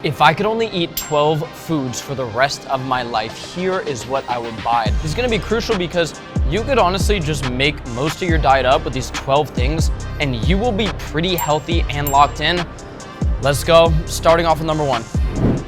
If I could only eat 12 foods for the rest of my life, here is what I would buy. This is gonna be crucial because you could honestly just make most of your diet up with these 12 things and you will be pretty healthy and locked in. Let's go, starting off with number one.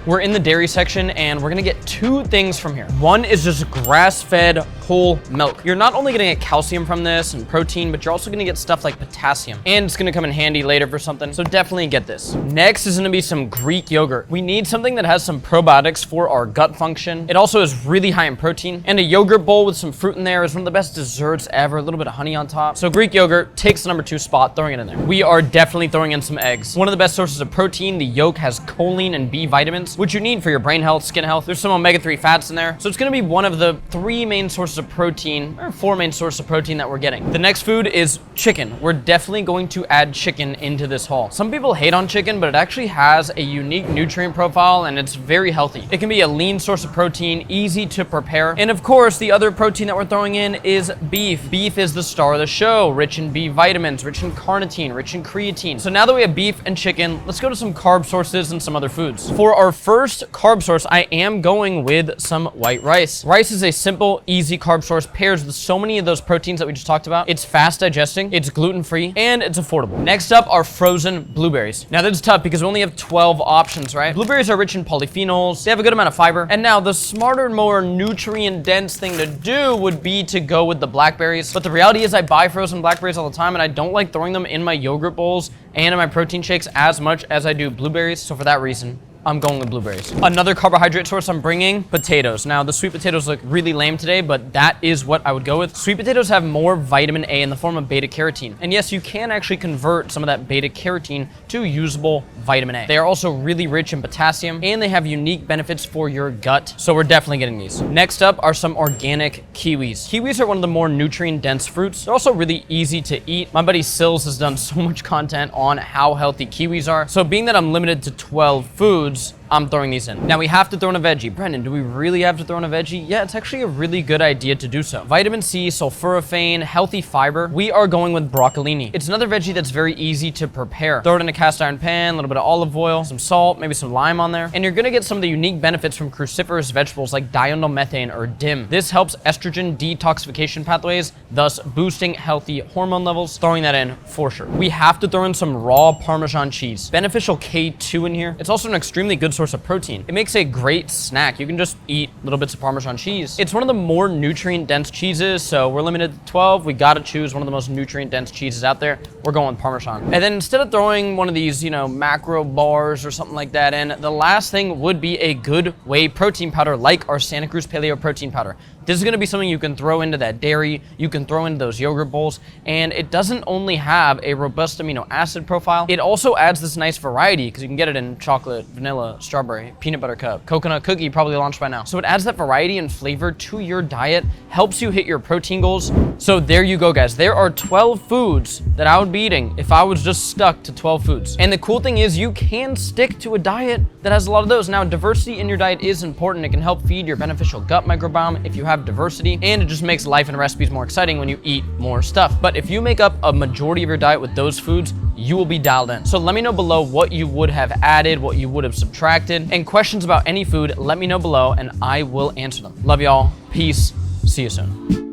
We're in the dairy section and we're gonna get two things from here. One is just grass-fed whole milk. You're not only gonna get calcium from this and protein, but you're also gonna get stuff like potassium. And it's gonna come in handy later for something, so definitely get this. Next is gonna be some Greek yogurt. We need something that has some probiotics for our gut function. It also is really high in protein. And a yogurt bowl with some fruit in there is one of the best desserts ever. A little bit of honey on top. So Greek yogurt takes the number 2 spot, throwing it in there. We are definitely throwing in some eggs. One of the best sources of protein. The yolk has choline and B vitamins, which you need for your brain health, skin health. There's some omega-3 fats in there. So it's gonna be one of the 3 main sources of protein, or 4 main sources of protein that we're getting. The next food is chicken. We're definitely going to add chicken into this haul. Some people hate on chicken, but it actually has a unique nutrient profile and it's very healthy. It can be a lean source of protein, easy to prepare. And of course, the other protein that we're throwing in is beef. Beef is the star of the show, rich in B vitamins, rich in carnitine, rich in creatine. So now that we have beef and chicken, let's go to some carb sources and some other foods. For our first carb source, I am going with some white rice. Rice is a simple, easy carb source, pairs with so many of those proteins that we just talked about. It's fast digesting, it's gluten-free, and it's affordable. Next up are frozen blueberries. Now this is tough because we only have 12 options, right? Blueberries are rich in polyphenols, they have a good amount of fiber, and now the smarter, more nutrient-dense thing to do would be to go with the blackberries. But the reality is I buy frozen blackberries all the time and I don't like throwing them in my yogurt bowls and in my protein shakes as much as I do blueberries, so for that reason, I'm going with blueberries. Another carbohydrate source I'm bringing, potatoes. Now the sweet potatoes look really lame today, but that is what I would go with. Sweet potatoes have more vitamin A in the form of beta carotene. And yes, you can actually convert some of that beta carotene to usable vitamin A. They are also really rich in potassium and they have unique benefits for your gut. So we're definitely getting these. Next up are some organic kiwis. Kiwis are one of the more nutrient dense fruits. They're also really easy to eat. My buddy Sills has done so much content on how healthy kiwis are. So being that I'm limited to 12 foods, I'm throwing these in. Now we have to throw in a veggie. Brendan, do we really have to throw in a veggie? Yeah, it's actually a really good idea to do so. Vitamin C, sulforaphane, healthy fiber. We are going with broccolini. It's another veggie that's very easy to prepare. Throw it in a cast iron pan, a little bit of olive oil, some salt, maybe some lime on there. And you're gonna get some of the unique benefits from cruciferous vegetables like diindolylmethane or DIM. This helps estrogen detoxification pathways, thus boosting healthy hormone levels. Throwing that in for sure. We have to throw in some raw Parmesan cheese. Beneficial K2 in here. It's also an extremely good source of protein. It makes a great snack. You can just eat little bits of Parmesan cheese. It's one of the more nutrient dense cheeses, so we're limited to 12. We gotta choose one of the most nutrient dense cheeses out there. We're going with Parmesan. And then instead of throwing one of these, macro bars or something like that in, the last thing would be a good whey protein powder like our Santa Cruz Paleo protein powder. This is gonna be something you can throw into that dairy, you can throw into those yogurt bowls, and it doesn't only have a robust amino acid profile, it also adds this nice variety because you can get it in chocolate, vanilla, strawberry, peanut butter cup, coconut cookie, probably launched by now. So it adds that variety and flavor to your diet, helps you hit your protein goals. So there you go, guys. There are 12 foods that I would be eating if I was just stuck to 12 foods. And the cool thing is you can stick to a diet that has a lot of those. Now, diversity in your diet is important. It can help feed your beneficial gut microbiome if you have diversity, and it just makes life and recipes more exciting when you eat more stuff. But if you make up a majority of your diet with those foods, you will be dialed in. So let me know below what you would have added, what you would have subtracted, and questions about any food, let me know below and I will answer them. Love y'all. Peace. See you soon.